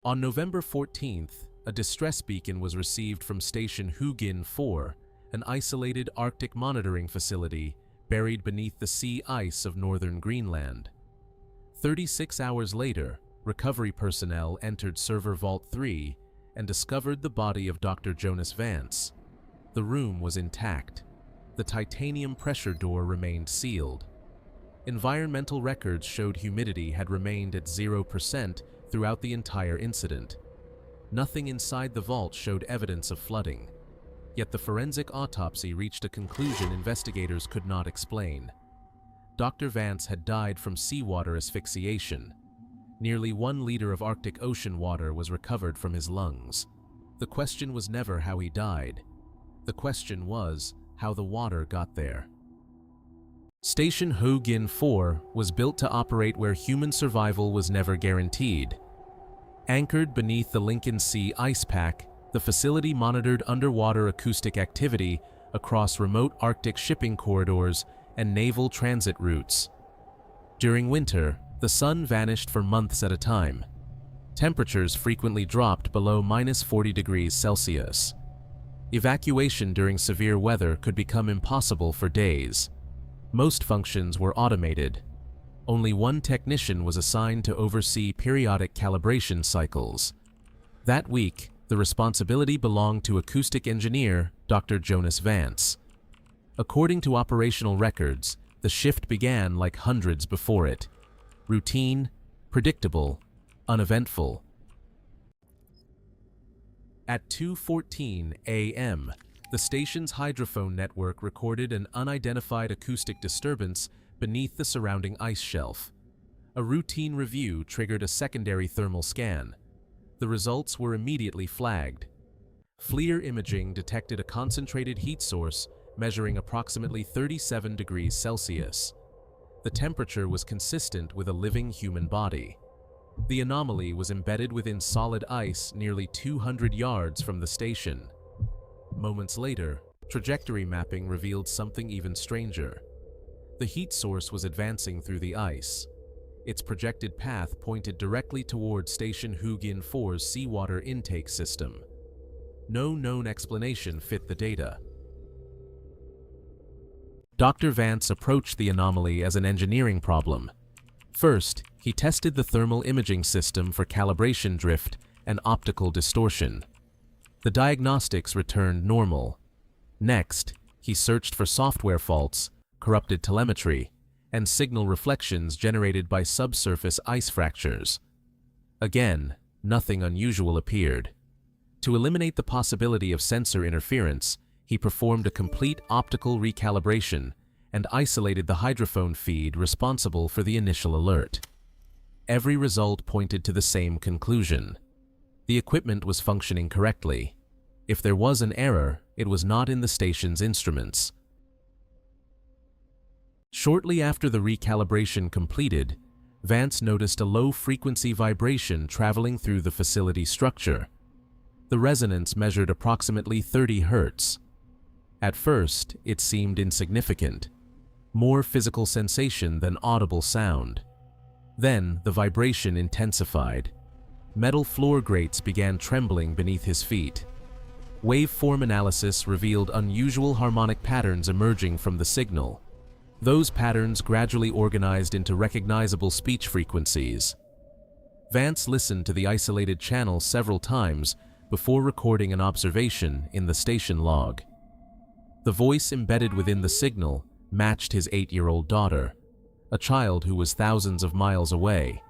On November 14th, a distress beacon was received from Station Hugin 4, an isolated Arctic monitoring facility buried beneath the sea ice of northern Greenland. 36 hours later, recovery personnel entered Server Vault 3 and discovered the body of Dr. Jonas Vance. The room was intact. The titanium pressure door remained sealed. Environmental records showed humidity had remained at 0% throughout the entire incident. Nothing inside the vault showed evidence of flooding. Yet the forensic autopsy reached a conclusion investigators could not explain. Dr. Vance had died from seawater asphyxiation. Nearly 1 liter of Arctic Ocean water was recovered from his lungs. The question was never how he died. The question was how the water got there. Station Hugin 4 was built to operate where human survival was never guaranteed. Anchored beneath the Lincoln Sea ice pack, the facility monitored underwater acoustic activity across remote Arctic shipping corridors and naval transit routes. During winter, the sun vanished for months at a time. Temperatures frequently dropped below -40 degrees Celsius. Evacuation during severe weather could become impossible for days. Most functions were automated. Only one technician was assigned to oversee periodic calibration cycles. That week, the responsibility belonged to acoustic engineer Dr. Jonas Vance. According to operational records, the shift began like hundreds before it. Routine, predictable, uneventful. At 2:14 a.m., the station's hydrophone network recorded an unidentified acoustic disturbance beneath the surrounding ice shelf. A routine review triggered a secondary thermal scan. The results were immediately flagged. FLIR imaging detected a concentrated heat source measuring approximately 37 degrees Celsius. The temperature was consistent with a living human body. The anomaly was embedded within solid ice nearly 200 yards from the station. Moments later, trajectory mapping revealed something even stranger. The heat source was advancing through the ice. Its projected path pointed directly toward Station Hugin 4's seawater intake system. No known explanation fit the data. Dr. Vance approached the anomaly as an engineering problem. First, he tested the thermal imaging system for calibration drift and optical distortion. The diagnostics returned normal. Next, he searched for software faults, corrupted telemetry, and signal reflections generated by subsurface ice fractures. Again, nothing unusual appeared. To eliminate the possibility of sensor interference, he performed a complete optical recalibration and isolated the hydrophone feed responsible for the initial alert. Every result pointed to the same conclusion. The equipment was functioning correctly. If there was an error, it was not in the station's instruments. Shortly after the recalibration completed, Vance noticed a low-frequency vibration traveling through the facility structure. The resonance measured approximately 30 Hz. At first, it seemed insignificant, more physical sensation than audible sound. Then, the vibration intensified. Metal floor grates began trembling beneath his feet. Waveform analysis revealed unusual harmonic patterns emerging from the signal. Those patterns gradually organized into recognizable speech frequencies. Vance listened to the isolated channel several times before recording an observation in the station log. The voice embedded within the signal matched his 8-year-old daughter, a child who was thousands of miles away.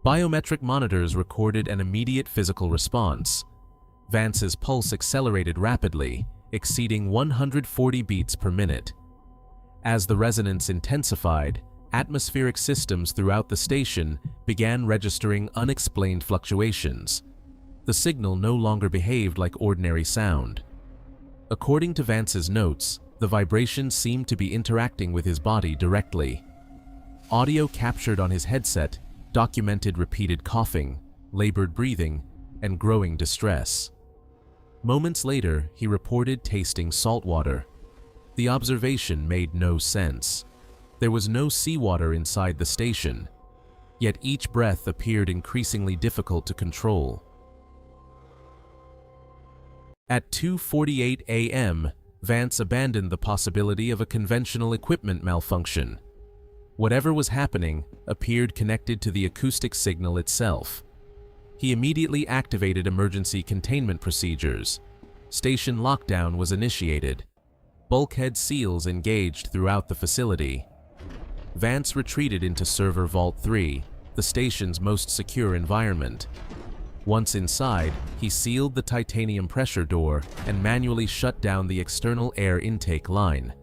Biometric monitors recorded an immediate physical response. Vance's pulse accelerated rapidly, exceeding 140 beats per minute. As the resonance intensified, atmospheric systems throughout the station began registering unexplained fluctuations. The signal no longer behaved like ordinary sound. According to Vance's notes, the vibration seemed to be interacting with his body directly. Audio captured on his headset documented repeated coughing, labored breathing, and growing distress. Moments later, he reported tasting salt water. The observation made no sense. There was no seawater inside the station. yet each breath appeared increasingly difficult to control. At 2:48 a.m., Vance abandoned the possibility of a conventional equipment malfunction. Whatever was happening appeared connected to the acoustic signal itself. He immediately activated emergency containment procedures. Station lockdown was initiated. Bulkhead seals engaged throughout the facility. Vance retreated into Server Vault 3, the station's most secure environment. Once inside, he sealed the titanium pressure door and manually shut down the external air intake line.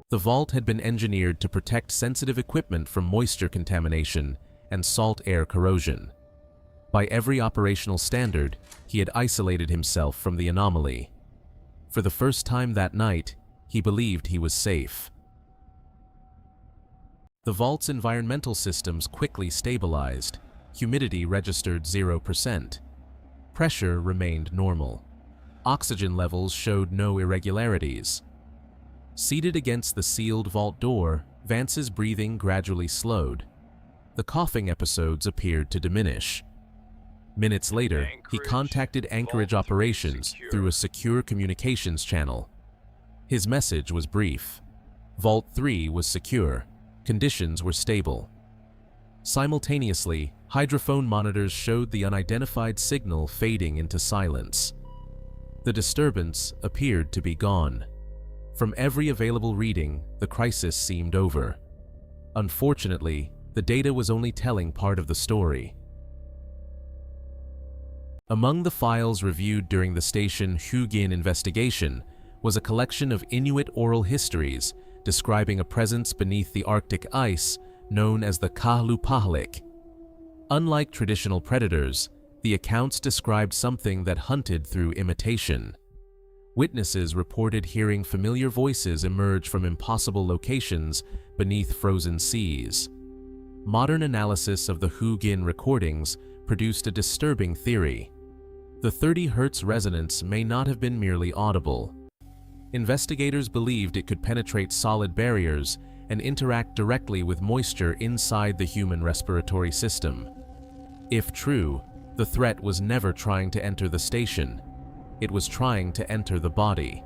The vault had been engineered to protect sensitive equipment from moisture contamination and salt air corrosion. By every operational standard, he had isolated himself from the anomaly. For the first time that night, he believed he was safe. The vault's environmental systems quickly stabilized. Humidity registered 0%. Pressure remained normal. Oxygen levels showed no irregularities. Seated against the sealed vault door, Vance's breathing gradually slowed. The coughing episodes appeared to diminish. Minutes later, he contacted Anchorage operations through a secure communications channel. His message was brief. Vault 3 was secure. Conditions were stable. Simultaneously, hydrophone monitors showed the unidentified signal fading into silence. The disturbance appeared to be gone. From every available reading, the crisis seemed over. Unfortunately, the data was only telling part of the story. Among the files reviewed during the Station Hugin investigation was a collection of Inuit oral histories describing a presence beneath the Arctic ice known as the Qalupalik. Unlike traditional predators, the accounts described something that hunted through imitation. Witnesses reported hearing familiar voices emerge from impossible locations beneath frozen seas. Modern analysis of the Hugin recordings produced a disturbing theory. The 30 Hz resonance may not have been merely audible. Investigators believed it could penetrate solid barriers and interact directly with moisture inside the human respiratory system. If true, the threat was never trying to enter the station. It was trying to enter the body.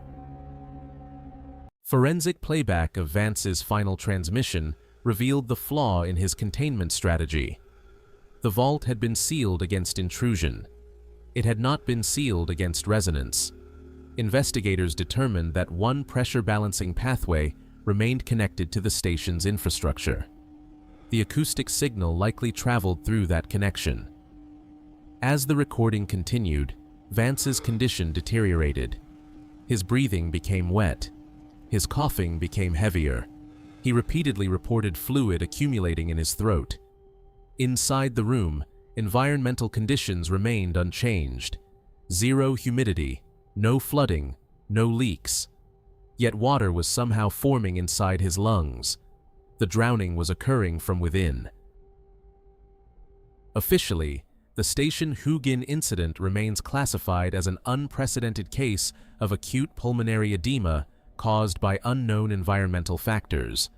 Forensic playback of Vance's final transmission revealed the flaw in his containment strategy. The vault had been sealed against intrusion. It had not been sealed against resonance. Investigators determined that one pressure balancing pathway remained connected to the station's infrastructure. The acoustic signal likely traveled through that connection. As the recording continued, Vance's condition deteriorated. His breathing became wet. His coughing became heavier. He repeatedly reported fluid accumulating in his throat. Inside the room, environmental conditions remained unchanged. Zero humidity, no flooding, no leaks. Yet water was somehow forming inside his lungs. The drowning was occurring from within. Officially, the Station Hugin Incident remains classified as an unprecedented case of acute pulmonary edema caused by unknown environmental factors.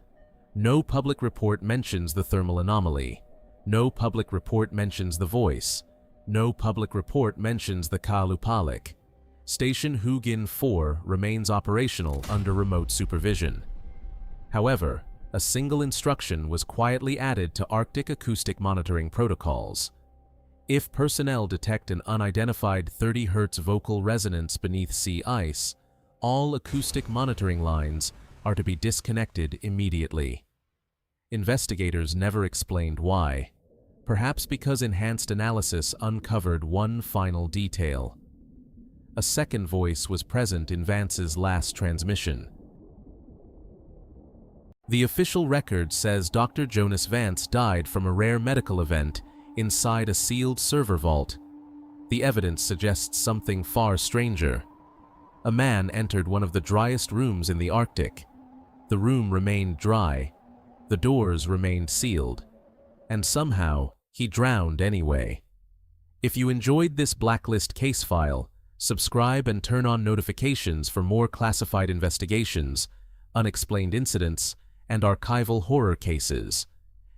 No public report mentions the thermal anomaly. No public report mentions the voice. No public report mentions the Qalupalik. Station Hugin 4 remains operational under remote supervision. However, a single instruction was quietly added to Arctic acoustic monitoring protocols. If personnel detect an unidentified 30 Hz vocal resonance beneath sea ice, all acoustic monitoring lines are to be disconnected immediately. Investigators never explained why, perhaps because enhanced analysis uncovered one final detail. A second voice was present in Vance's last transmission. The official record says Dr. Jonas Vance died from a rare medical event inside a sealed server vault. The evidence suggests something far stranger. A man entered one of the driest rooms in the Arctic. The room remained dry. The doors remained sealed. And somehow, he drowned anyway. If you enjoyed this Blacklist case file, subscribe and turn on notifications for more classified investigations, unexplained incidents, and archival horror cases.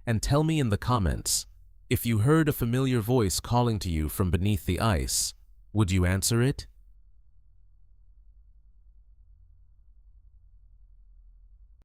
and tell me in the comments, if you heard a familiar voice calling to you from beneath the ice, would you answer it?